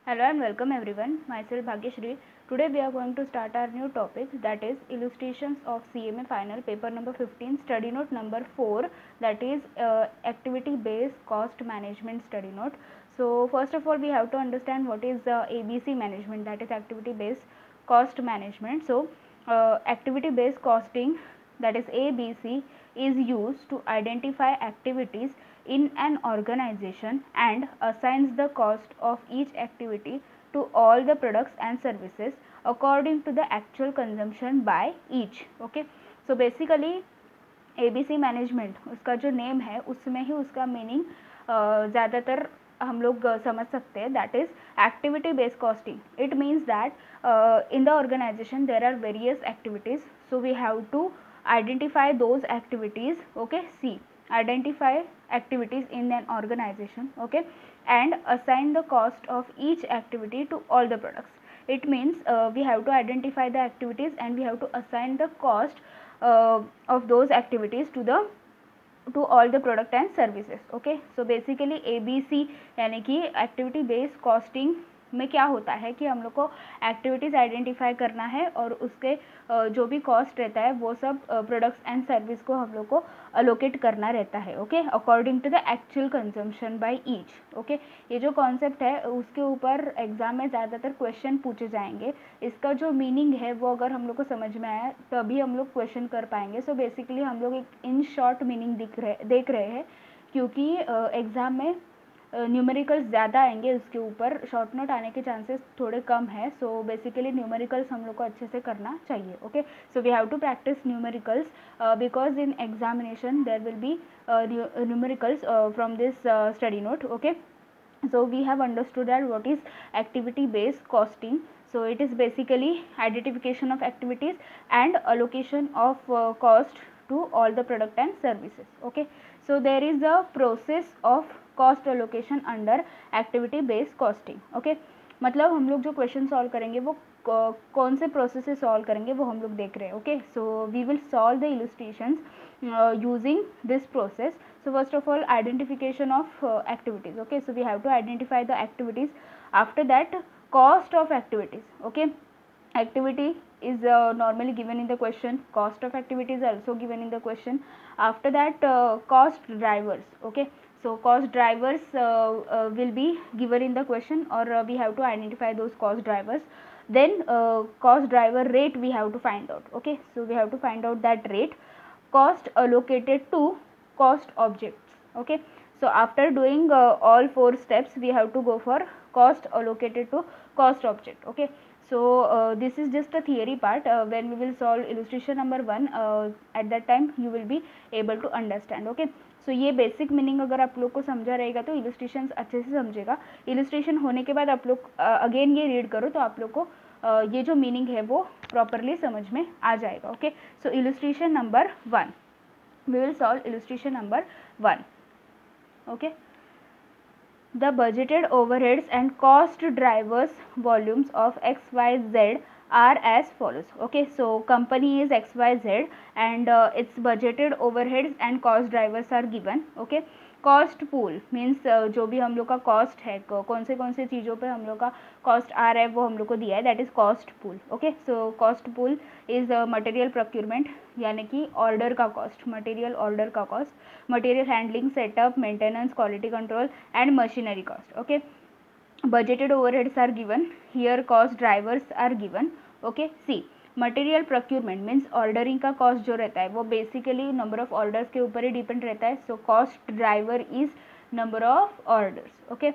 Hello and welcome everyone. Myself Bhagyashree. Today we are going to start our new topic, that is illustrations of CMA final paper number 15 study note number 4, that is activity based cost management study note. So first of all we have to understand what is ABC management, that is activity based cost management. So activity based costing, that is ABC, is used to identify activities in an organization and assigns the cost of each activity to all the products and services according to the actual consumption by each. Okay, so basically ABC management उसका जो name है उसमें ही उसका meaning ज़्यादातर हम लोग समझ सकते हैं, that is activity based costing. It means that in the organization there are various activities, so we have to identify those activities. Okay, see, identify activities in an organization, okay, and assign the cost of each activity to all the products. It means we have to identify the activities and we have to assign the cost of those activities to all the product and services. Okay, so basically ABC यानी कि activity based costing में क्या होता है कि हम लोग को एक्टिविटीज़ आइडेंटिफाई करना है और उसके जो भी कॉस्ट रहता है वो सब प्रोडक्ट्स एंड सर्विस को हम लोग को अलोकेट करना रहता है. Okay, according to the actual consumption by each. Okay, ये जो कॉन्सेप्ट है उसके ऊपर एग्जाम में ज़्यादातर क्वेश्चन पूछे जाएंगे. इसका जो मीनिंग है वो अगर हम लोग को समझ में आया तभी हम लोग क्वेश्चन कर पाएंगे. सो बेसिकली हम लोग एक इन शॉर्ट मीनिंग देख रहे हैं क्योंकि एग्ज़ाम में न्यूमेरिकल्स ज़्यादा आएंगे, उसके ऊपर शॉर्ट नोट आने के चांसेस थोड़े कम है. सो बेसिकली न्यूमेरिकल्स हम लोग को अच्छे से करना चाहिए. Okay, so we have to practice numericals because in examination there will be numericals from this study note. Okay, so we have understood that what is activity based costing. So it is basically identification of activities and allocation of cost to all the product and services. Okay, so there is a process of cost allocation under activity based costing. Okay, मतलब हम लोग जो question solve करेंगे वो कौन से process से solve करेंगे वो हम लोग देख रहे हैं. Okay, so we will solve the illustrations using this process. So first of all, identification of activities. Okay, so we have to identify the activities. After that, cost of activities. Okay, activity is normally given in the question, cost of activity is also given in the question. After that, cost drivers. Okay, so cost drivers will be given in the question, or we have to identify those cost drivers. Then cost driver rate we have to find out. Okay, so we have to find out that rate. Cost allocated to cost objects. Okay, so after doing all 4 steps we have to go for cost allocated to cost object. Okay, so this is just a theory part. When we will solve illustration number 1, at that time you will be able to understand. Okay, सो ये basic meaning अगर आप लोग को समझा रहेगा तो illustration अच्छे से समझेगा. इलस्ट्रेशन होने के बाद आप लोग अगेन ये रीड करो तो आप लोग को ये जो मीनिंग है वो प्रॉपरली समझ में आ जाएगा. Okay, so illustration number 1, we will solve illustration number 1. Okay, the budgeted overheads and cost drivers volumes of XYZ are as follows. Okay, so company is XYZ and its budgeted overheads and cost drivers are given. Okay, cost pool means जो भी हम लोग का cost है, कौन से चीज़ों पे हम लोग का कॉस्ट आ रहा है वो हम लोग को दिया है, that is cost pool. Okay, so cost pool is material procurement यानी कि ऑर्डर का कॉस्ट, मटेरियल ऑर्डर का cost, material handling, setup, maintenance, quality control and machinery cost. Okay, budgeted overheads are given here, cost drivers are given. Okay, see, material procurement means ordering का cost जो रहता है वो basically number of orders के ऊपर ही depend रहता है. So cost driver is number of orders. Okay,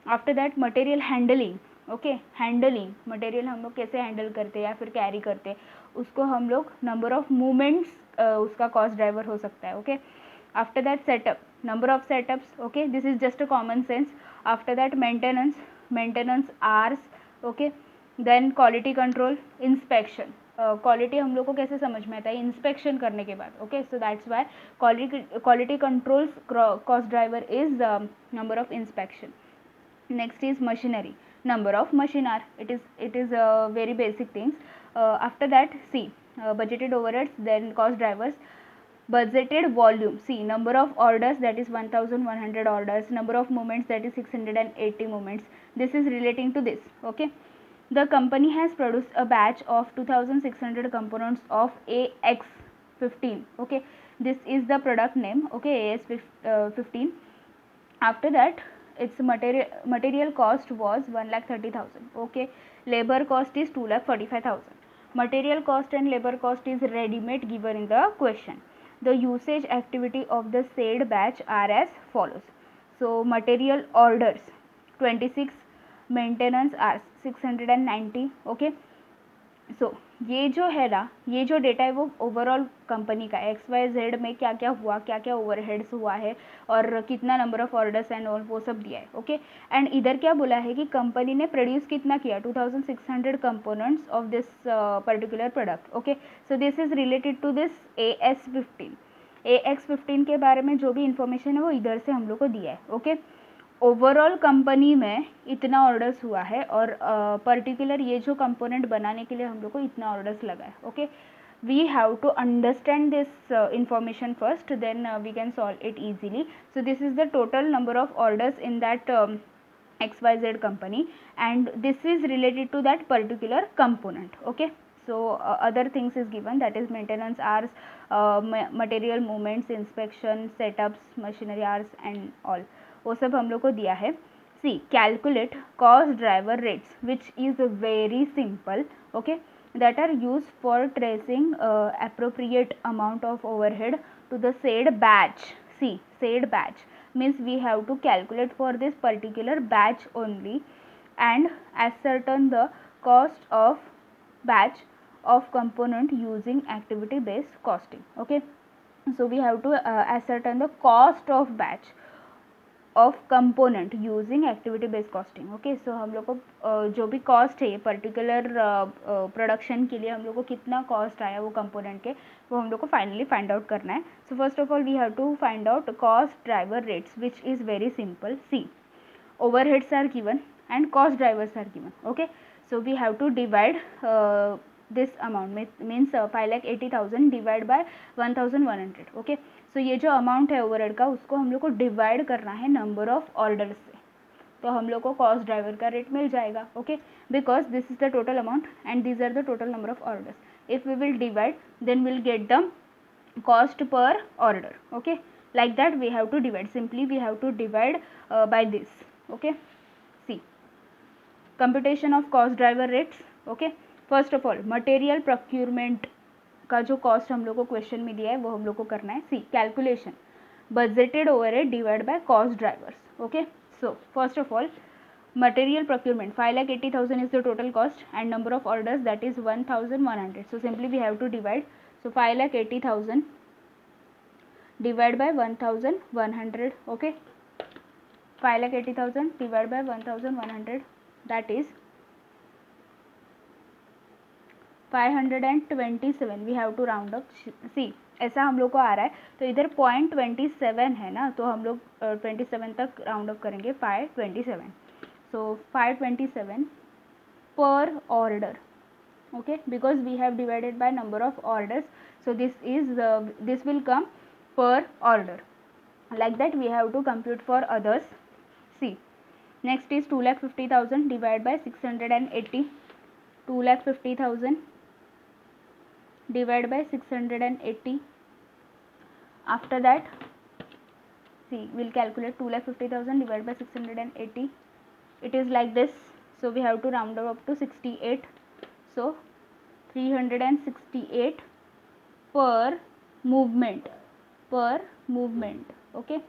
after that material handling. Okay, handling material हम लोग कैसे हैंडल करते हैं या फिर कैरी करते हैं उसको हम लोग नंबर ऑफ मूवमेंट्स उसका कॉस्ट ड्राइवर हो सकता है. Okay, after that setup, number of setups. Okay, this is just a common sense. After that maintenance hours. Okay, then quality control, inspection. Quality हम लोग को कैसे समझ में आता है, इंस्पेक्शन करने के बाद. Okay, so that's why quality control cost driver is number of inspection. Next is machinery, number of machine hour. It is very basic things. After that, see, budgeted overheads, then cost drivers. Budgeted volume, see, number of orders, that is 1100 orders, number of movements, that is 680 movements. This is relating to this. Okay, the company has produced a batch of 2600 components of AX15. Okay, this is the product name. Okay, AS15. After that, its material cost was 1,30,000. Okay, labor cost is 2,45,000. Material cost and labor cost is ready-made given in the question. The usage activity of the said batch are as follows. So material orders 26, maintenance hours 690. Okay, सो ये जो है ना, ये जो data है वो overall company का x Y Z में क्या क्या हुआ, क्या क्या ओवरहेड्स हुआ है और कितना number of orders and all, वो सब दिया है. ओके, एंड इधर क्या बोला है कि कंपनी ने प्रोड्यूस कितना किया, 2600 components of this particular product. Okay, so this is related to this AS15. AX15 के बारे में जो भी इंफॉर्मेशन है वो इधर से हम लोग को दिया है. ओके, ओवरऑल कंपनी में इतना ऑर्डर्स हुआ है और पर्टिकुलर ये जो कंपोनेंट बनाने के लिए हम लोग को इतना ऑर्डर्स लगा है. Okay, we have to understand this information first, then we can solve it easily. So this is the total number of orders in that XYZ company and this is related to that particular component. Okay, so other things is given, that is maintenance hours, material movements, inspection, setups, machinery hours and all, वो सब हम लोग को दिया है. See, calculate cost driver rates which is very simple. Okay, that are used for tracing appropriate amount of overhead to the said batch. See, said batch means we have to calculate for this particular batch only and ascertain the cost of batch of component using activity based costing. Okay, so we have to ascertain the cost of batch of component using activity based costing. Okay, so हम लोग को जो भी cost है ये particular production के लिए हम लोग को कितना कॉस्ट आया वो कंपोनेंट के, वो हम लोग को फाइनली फाइंड आउट करना है. So first of all we have to find out cost driver rates which is very simple. See, overheads are given and cost drivers are given. Okay, so we have to divide this amount, means 5,80,000 divide by 1,100. Okay, so ये जो amount है overhead का उसको हम लोग को divide करना है नंबर ऑफ ऑर्डर्स से, तो हम लोग को कॉस्ट ड्राइवर का रेट मिल जाएगा. Okay, because this is the total amount and these are the total number of orders. If we will divide then will get the cost per order. Okay, like that we have to divide, simply we have to divide by this. Okay, see, computation of cost driver rates. Okay, first of all material procurement का जो cost हम लोग को question में दिया है वो हम लोग को करना है. See, calculation budgeted overhead divide by cost drivers. Okay, so first of all material procurement 5,80,000 is the total cost and number of orders that is 1,100. So simply we have to divide. So 5,80,000 divide by 1,100. Okay, 5,80,000 divide by 1,100, that is 527. We have to round up. See, ऐसा हम लोग को आ रहा है तो इधर 0.27 है ना, तो हम लोग 27 तक राउंड अप करेंगे. 527. So 527 per order. Okay, because we have divided by number of orders, so this will come per order. Like that we have to compute for others. See, next is 2,50,000 divided by 680. 2,50,000 divided by 680. After that, see, we'll calculate 2,50,000 divided by 680. It is like this, so we have to round up to 68. So 368 per movement. Okay,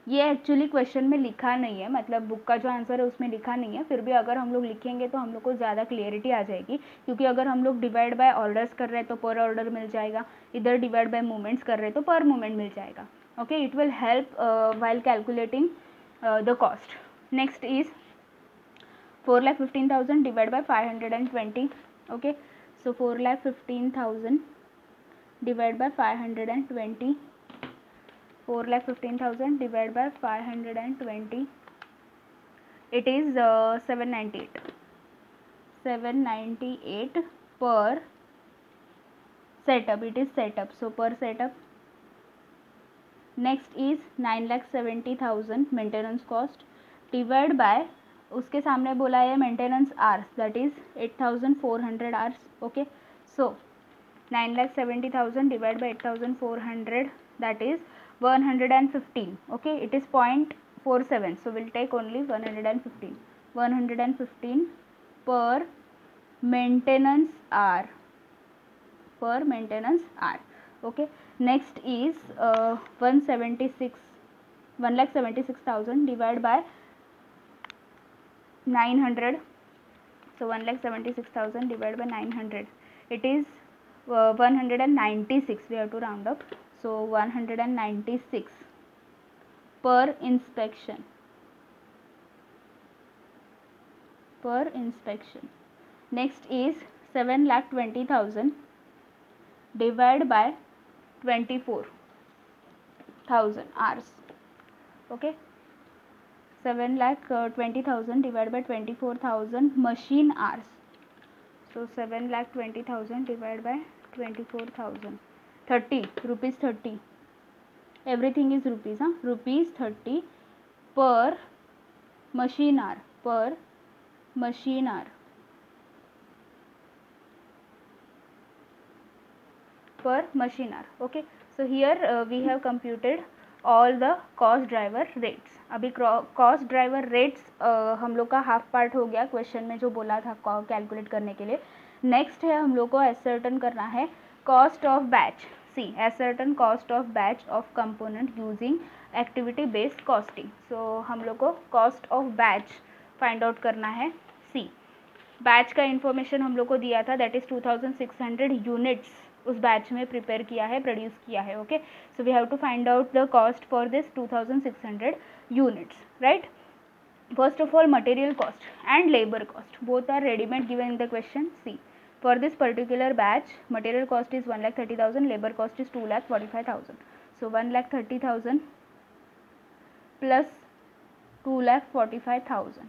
ये actually question में लिखा नहीं है, मतलब book का जो answer है उसमें लिखा नहीं है, फिर भी अगर हम लोग लिखेंगे तो हम लोग को ज़्यादा क्लियरिटी आ जाएगी, क्योंकि अगर हम लोग डिवाइड बाय ऑर्डर्स कर रहे हैं तो पर ऑर्डर मिल जाएगा, इधर डिवाइड बाय मूवमेंट्स कर रहे हैं तो पर मूवमेंट मिल जाएगा. Okay, it will help while calculating the cost. Next is 4,15,000 divided by 520. Okay, so 4,15,000 divided by 520. 4,15,000 divided by 520. It is 798. 798 per setup. It is setup. So per setup next is 9,70,000 maintenance cost divide by, उसके सामने बोला है maintenance hours that is 8,400 hours. Okay, so 9,70,000 divided by 8,400 that is 115. Okay, it is 0.47, so we'll take only 115. 115 per maintenance hour, per maintenance hour. Okay, next is 1,76,000 divided by 900. So 1,76,000 divided by 900, it is 196. We have to round up, so 196 per inspection, per inspection. Next is 7,20,000 divided by 24,000 hours. Okay, 7,20,000 divided by 24,000 machine hours. So 7,20,000 divided by 24,000, 30 rupees 30. Everything is rupees, huh? Rupees 30 per machine hour, per machine hour, per machine hour. Okay, so here we have computed all the cost driver rates. अभी cost driver rates हम लोग का half part हो गया question में जो बोला था कैलकुलेट करने के लिए. नेक्स्ट है हम लोग को एसर्टन करना है cost of batch. See ascertain cost of batch of component using activity based costing. So हम लोग को cost of batch find out करना है. सी बैच का इन्फॉर्मेशन हम लोग को दिया था दैट इज 2,600 यूनिट्स उस बैच में प्रिपेयर किया है, प्रोड्यूस किया है. Okay, so we have to find out the cost for this 2,600 units, right? First of all, material cost and labor cost both are ready-made given in the question. See, for this particular batch material cost is 1,30,000, labor cost is 2,45,000. So 1,30,000 plus 2,45,000.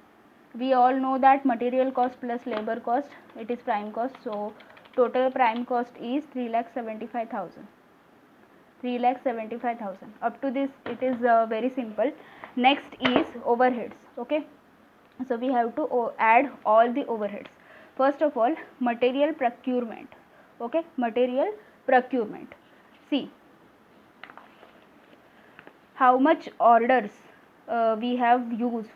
We all know that material cost plus labor cost, it is prime cost. So total prime cost is 3,75,000. 3,75,000. Up to this it is very simple. Next is overheads. Okay, so we have to add all the overheads. First of all, material procurement. Okay, material procurement. See how much orders we have used,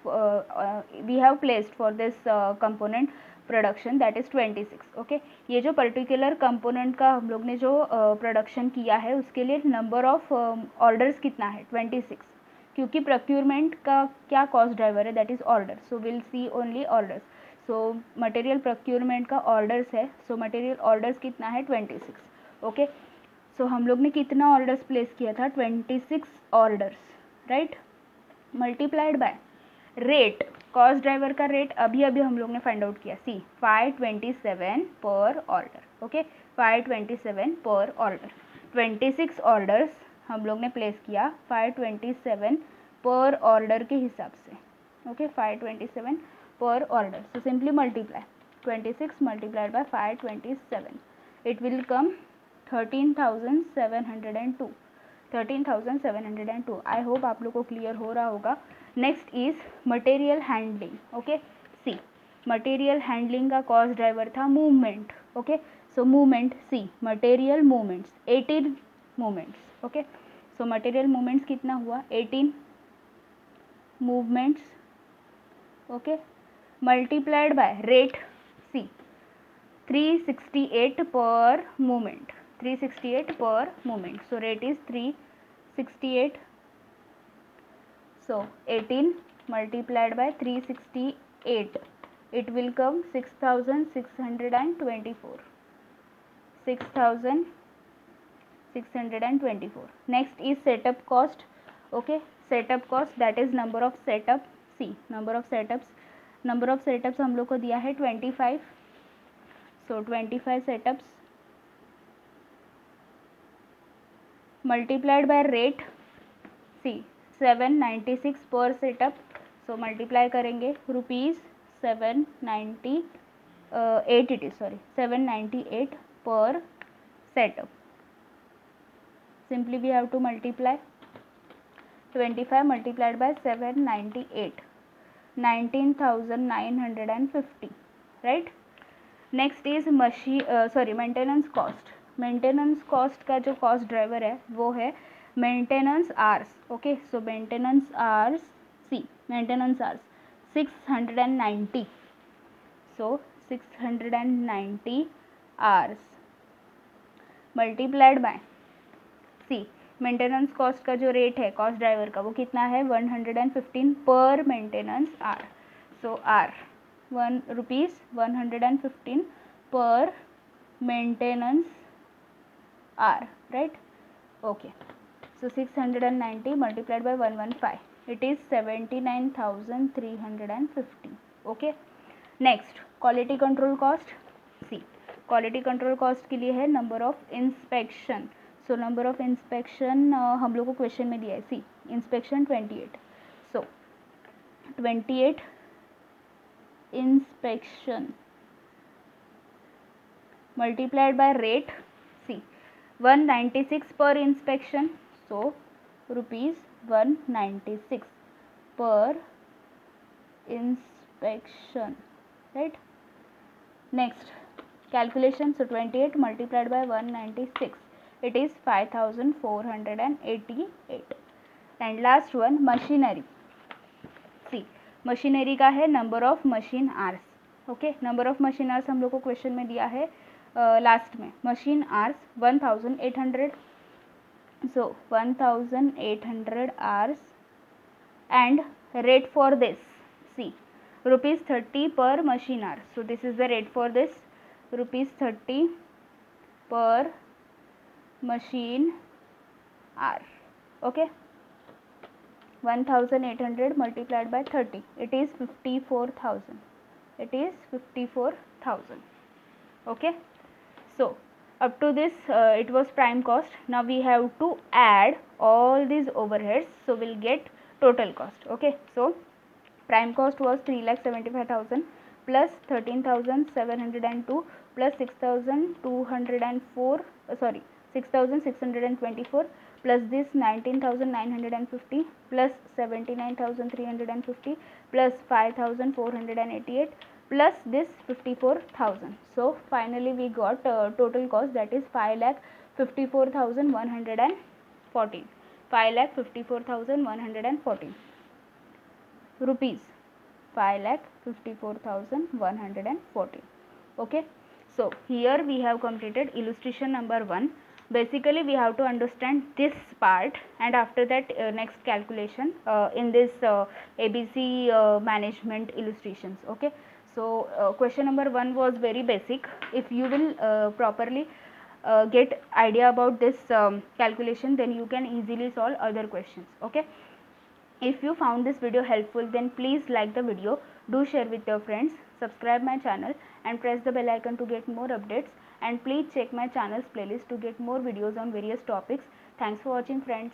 we have placed for this component production that is 26. Okay, ये जो particular component का हम लोग ने जो production किया है उसके लिए नंबर ऑफ ऑर्डर्स कितना है 26, क्योंकि प्रोक्यूरमेंट का क्या कॉस्ट ड्राइवर है that is order. So will see only orders. So material procurement का ऑर्डर्स है, सो मटेरियल ऑर्डर्स कितना है 26. ओके, सो हम लोग ने कितना ऑर्डर्स प्लेस किया था 26 orders, right, multiplied by rate. Cost driver का रेट अभी अभी हम लोग ने फाइंड आउट किया. सी 527 per order. Okay, 527 per order. 26 orders हम लोग ने प्लेस किया 527 पर ऑर्डर के हिसाब से. Okay, 527 per order. So simply multiply 26 multiplied by 527, it will come 13,702. 13,702. I hope आप लोग को क्लियर हो रहा होगा. Next is material handling. Okay, see material handling का कॉस्ट ड्राइवर था movement. Okay, so movement, see material movements 18 movements. Okay, so material movements कितना हुआ 18 movements. Okay, multiplied by rate. See 368 per movement. 368 per moment. So rate is 368. So 18 multiplied by 368, it will come 6,624. 6,624. Next is setup cost. Okay, setup cost that is number of setup. See number of setups. Number of setups हम लोग को दिया है 25. So 25 setups multiplied by rate. See 796 पर setup. So multiply करेंगे rupees 798, it is sorry 798 पर setup. Simply we have to multiply. 25 multiplied by 798, 19,950, right. Next is maintenance cost. Maintenance cost का जो कॉस्ट ड्राइवर है वो है maintenance hours. Okay, so maintenance hours, see maintenance hours 690. So 690 hours multiplied by, see maintenance cost का जो rate है cost driver का वो कितना है 115 पर maintenance hour. So are ₹115 per maintenance hour, right. Okay, so 690 multiplied by 115, it is 79,350. okay. Next, quality control cost. see, quality control cost के लिए है number of inspection. so number of inspection हम लोग को क्वेश्चन में दिया है. सी inspection 28. so 28 inspection multiplied by rate. see, 196 per inspection, so rupees 196 per inspection, right. Next, calculation. so 28 multiplied by 196, it is 5,488. and last one, machinery. see, machinery का है number of machine hours. Okay, number of machine hours हम लोग को question में दिया है last में. Machine hours 1800. So 1800 hours and rate for this. See, ₹30 per machine hour. So this is the rate for this, ₹30 per machine hour. Okay, 1800 multiplied by 30, it is 54,000. it is 54,000. okay, so up to this it was prime cost. now we have to add all these overheads, so we'll get total cost. okay, so prime cost was 3,75,000 plus 13,702 plus 6,204 sorry 6,624 plus this 19,950 plus 79,350 plus 5,488 plus this 54,000. so finally we got total cost, that is 5,54,114. 5,54,114 rupees. 5,54,114. okay, so here we have completed illustration number 1. basically we have to understand this part, and after that next calculation in this ABC management illustrations. okay, so question number 1 was very basic. if you will properly get idea about this calculation, then you can easily solve other questions. okay, if you found this video helpful, then please like the video, do share with your friends, subscribe my channel and press the bell icon to get more updates, and please check my channel's playlist to get more videos on various topics. Thanks for watching, friends.